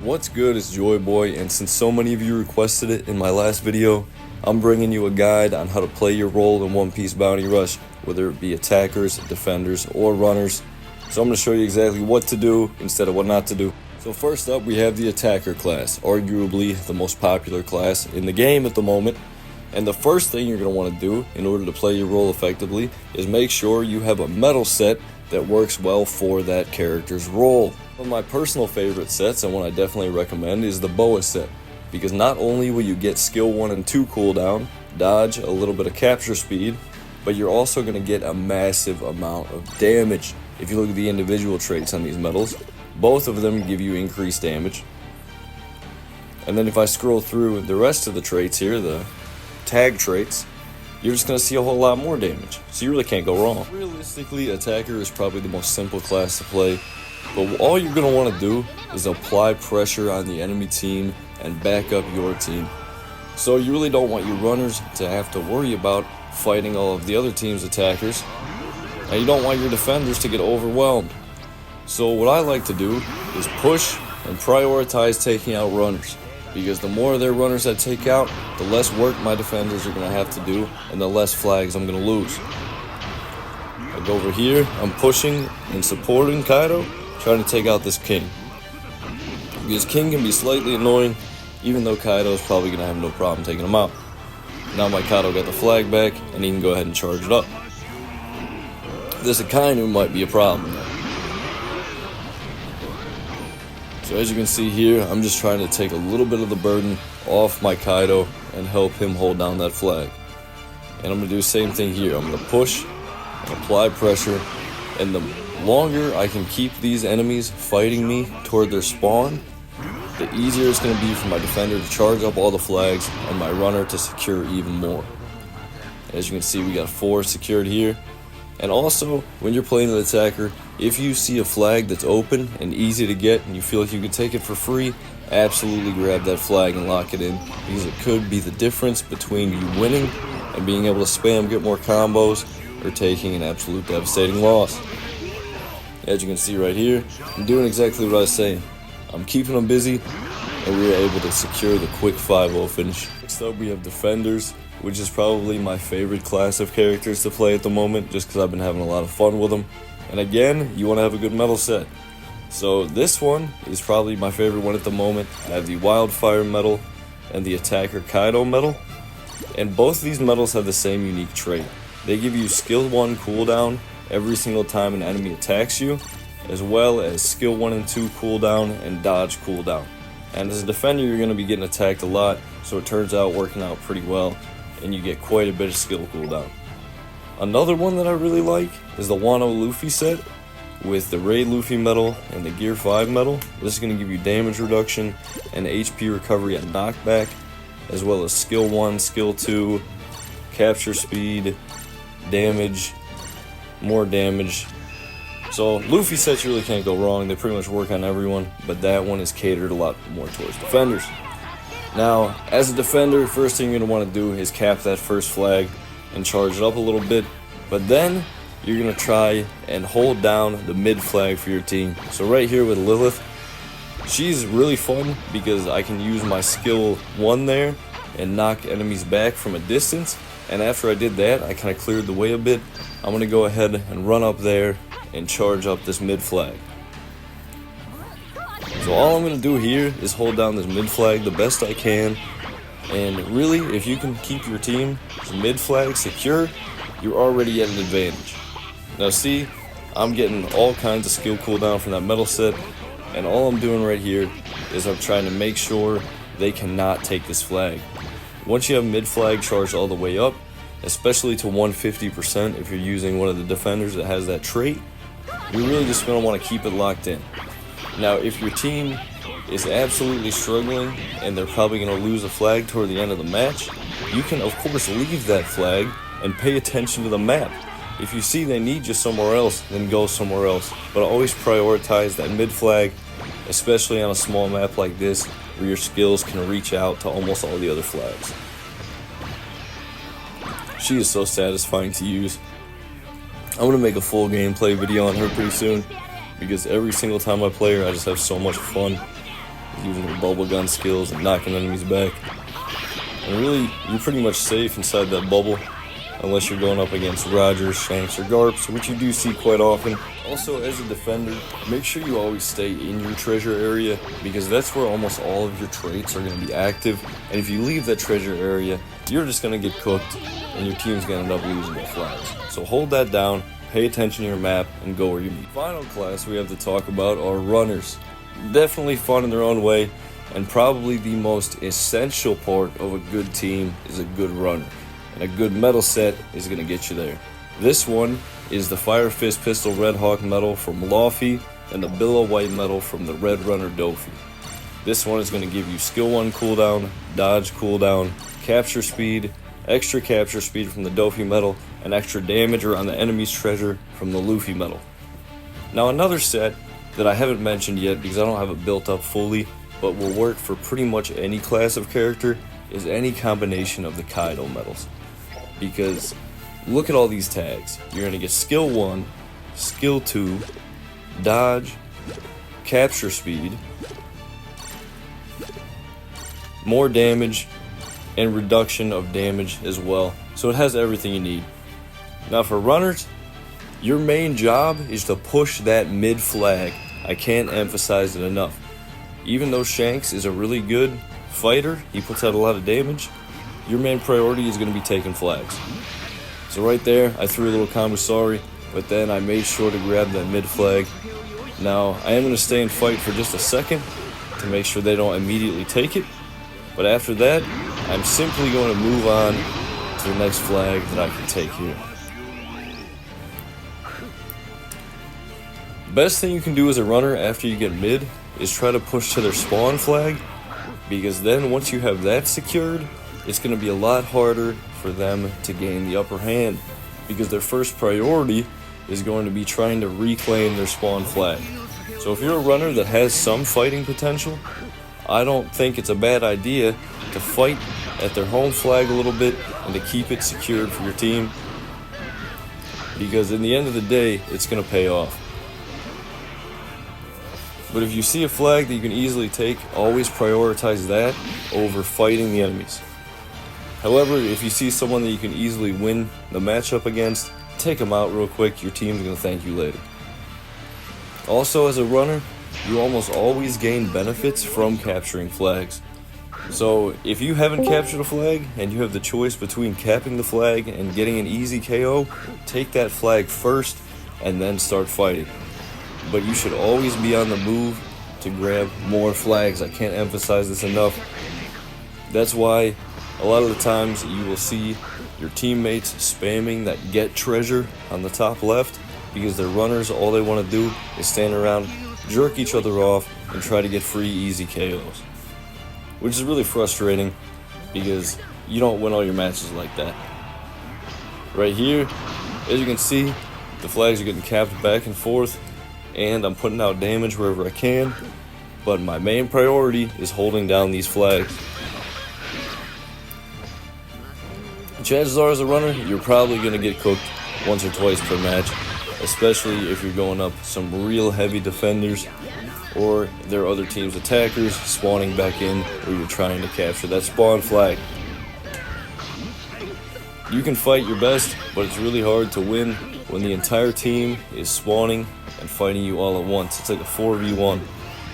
What's good, it's Joyboy, and since so many of you requested it in my last video, I'm bringing you a guide on how to play your role in One Piece Bounty Rush, whether it be attackers, defenders, or runners. So I'm going to show you exactly what to do instead of what not to do. So first up, we have the attacker class, arguably the most popular class in the game at the moment. And the first thing you're going to want to do in order to play your role effectively is make sure you have a medal set that works well for that character's role. One of my personal favorite sets, and one I definitely recommend, is the Boa set, because not only will you get skill 1 and 2 cooldown, dodge, a little bit of capture speed, but you're also going to get a massive amount of damage. If you look at the individual traits on these medals, both of them give you increased damage. And then if I scroll through the rest of the traits here, the tag traits, you're just going to see a whole lot more damage, so you really can't go wrong. Realistically, attacker is probably the most simple class to play, but all you're going to want to do is apply pressure on the enemy team and back up your team. So you really don't want your runners to have to worry about fighting all of the other team's attackers, and you don't want your defenders to get overwhelmed. So what I like to do is push and prioritize taking out runners, because the more of their runners I take out, the less work my defenders are going to have to do, and the less flags I'm going to lose. I go over here, I'm pushing and supporting Kaido, trying to take out this king. Because king can be slightly annoying, even though Kaido is probably going to have no problem taking him out. Now my Kaido got the flag back, and he can go ahead and charge it up. This kind of might be a problem. So as you can see here, I'm just trying to take a little bit of the burden off my Kaido and help him hold down that flag. And I'm going to do the same thing here. I'm going to push and apply pressure, and the longer I can keep these enemies fighting me toward their spawn, the easier it's going to be for my defender to charge up all the flags and my runner to secure even more. As you can see, we got 4 secured here. And also, when you're playing an attacker, if you see a flag that's open and easy to get and you feel like you can take it for free, absolutely grab that flag and lock it in, because it could be the difference between you winning and being able to spam, get more combos, or taking an absolute devastating loss. As you can see right here, I'm doing exactly what I was saying. I'm keeping them busy, and we were able to secure the quick 5-0 finish. Next up, we have defenders, which is probably my favorite class of characters to play at the moment, just because I've been having a lot of fun with them. And again, you want to have a good medal set. So this one is probably my favorite one at the moment. I have the Wildfire medal and the Attacker Kaido medal. And both of these medals have the same unique trait. They give you skill 1 cooldown every single time an enemy attacks you, as well as skill 1 and 2 cooldown and dodge cooldown. And as a defender, you're going to be getting attacked a lot, so it turns out working out pretty well, and you get quite a bit of skill cooldown. Another one that I really like is the Wano Luffy set with the Raid Luffy medal and the Gear 5 medal. This is going to give you damage reduction and HP recovery at knockback, as well as skill 1, skill 2, capture speed, damage, more damage. So Luffy sets you really can't go wrong. They pretty much work on everyone, but that one is catered a lot more towards defenders. Now, as a defender, first thing you're going to want to do is cap that first flag and charge it up a little bit, but then you're going to try and hold down the mid flag for your team. So right here with Lilith, she's really fun because I can use my skill 1 there and knock enemies back from a distance, and after I did that, I kind of cleared the way a bit. I'm going to go ahead and run up there and charge up this mid flag. So all I'm going to do here is hold down this mid flag the best I can, and really, if you can keep your team's mid flag secure, you're already at an advantage. Now see, I'm getting all kinds of skill cooldown from that medal set, and all I'm doing right here is I'm trying to make sure they cannot take this flag. Once you have mid flag charged all the way up, especially to 150% if you're using one of the defenders that has that trait, you're really just going to want to keep it locked in. Now, if your team is absolutely struggling and they're probably going to lose a flag toward the end of the match, you can of course leave that flag and pay attention to the map. If you see they need you somewhere else, then go somewhere else. But always prioritize that mid flag, especially on a small map like this where your skills can reach out to almost all the other flags. She is so satisfying to use. I'm going to make a full gameplay video on her pretty soon, because every single time I play her, I just have so much fun. using your bubble gun skills and knocking enemies back. And really, you're pretty much safe inside that bubble, unless you're going up against Rogers, Shanks, or Garps, which you do see quite often. Also, as a defender, make sure you always stay in your treasure area, because that's where almost all of your traits are going to be active. And if you leave that treasure area, you're just going to get cooked, and your team's going to end up losing their flags. So hold that down, pay attention to your map, and go where you need. Final class we have to talk about are runners. Definitely fun in their own way, and probably the most essential part of a good team is a good runner. And a good medal set is going to get you there. This one is the Fire Fist Pistol Red Hawk medal from Laufey and the Billow White medal from the Red Runner Dofi. This one is going to give you skill 1 cooldown, dodge cooldown, capture speed, extra capture speed from the Dofi medal, and extra damage around the enemy's treasure from the Luffy medal. Now another set that I haven't mentioned yet because I don't have it built up fully, but will work for pretty much any class of character, is any combination of the Kaido medals. Because look at all these tags. You're going to get skill 1, skill 2, dodge, capture speed, more damage, and reduction of damage as well. So it has everything you need. Now for runners, your main job is to push that mid flag. I can't emphasize it enough. Even though Shanks is a really good fighter, he puts out a lot of damage, your main priority is going to be taking flags. So right there, I threw a little Kamusari, but then I made sure to grab that mid flag. Now, I am going to stay and fight for just a second to make sure they don't immediately take it. But after that, I'm simply going to move on to the next flag that I can take here. Best thing you can do as a runner after you get mid is try to push to their spawn flag, because then once you have that secured, it's going to be a lot harder for them to gain the upper hand, because their first priority is going to be trying to reclaim their spawn flag. So if you're a runner that has some fighting potential, I don't think it's a bad idea to fight at their home flag a little bit and to keep it secured for your team, because in the end of the day, it's going to pay off. But if you see a flag that you can easily take, always prioritize that over fighting the enemies. However, if you see someone that you can easily win the matchup against, take them out real quick. Your team's going to thank you later. Also, as a runner, you almost always gain benefits from capturing flags. So if you haven't captured a flag and you have the choice between capping the flag and getting an easy KO, take that flag first and then start fighting. But you should always be on the move to grab more flags. I can't emphasize this enough. That's why a lot of the times you will see your teammates spamming that get treasure on the top left, because their runners, all they want to do is stand around, jerk each other off, and try to get free easy KOs. Which is really frustrating, because you don't win all your matches like that. Right here, as you can see, the flags are getting capped back and forth, and I'm putting out damage wherever I can, but my main priority is holding down these flags. Chances are, as a runner, you're probably going to get cooked once or twice per match, especially if you're going up some real heavy defenders, or there are other teams' attackers spawning back in where you're trying to capture that spawn flag. You can fight your best, but it's really hard to win when the entire team is spawning and fighting you all at once. It's like a 4v1.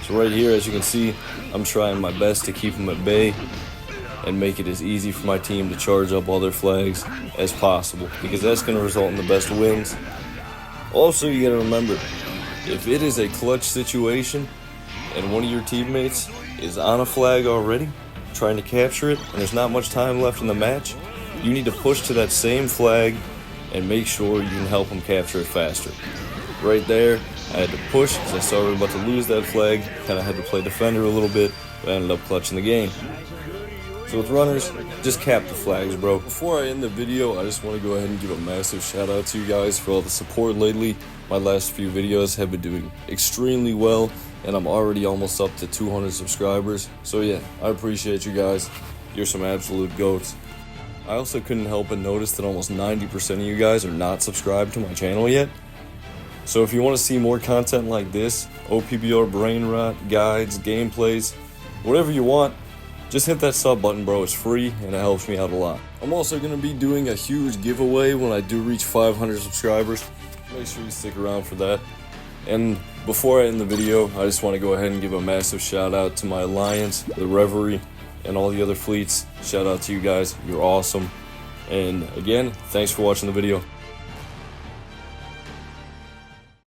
So right here, as you can see, I'm trying my best to keep them at bay and make it as easy for my team to charge up all their flags as possible, because that's going to result in the best wins. Also, you got to remember, if it is a clutch situation and one of your teammates is on a flag already, trying to capture it, and there's not much time left in the match, you need to push to that same flag and make sure you can help them capture it faster. Right there, I had to push because I saw we were about to lose that flag, kind of had to play defender a little bit, but I ended up clutching the game. So with runners, just cap the flags, bro. Before I end the video, I just want to go ahead and give a massive shout out to you guys for all the support lately. My last few videos have been doing extremely well, and I'm already almost up to 200 subscribers. So yeah, I appreciate you guys. You're some absolute goats. I also couldn't help but notice that almost 90% of you guys are not subscribed to my channel yet. So if you want to see more content like this, OPBR brain rot, guides, gameplays, whatever you want. Just hit that sub button, bro. It's free and it helps me out a lot. I'm also going to be doing a huge giveaway when I do reach 500 subscribers. Make sure you stick around for that. And before I end the video, I just want to go ahead and give a massive shout out to my Alliance, the Reverie, and all the other fleets. Shout out to you guys. You're awesome. And again, thanks for watching the video.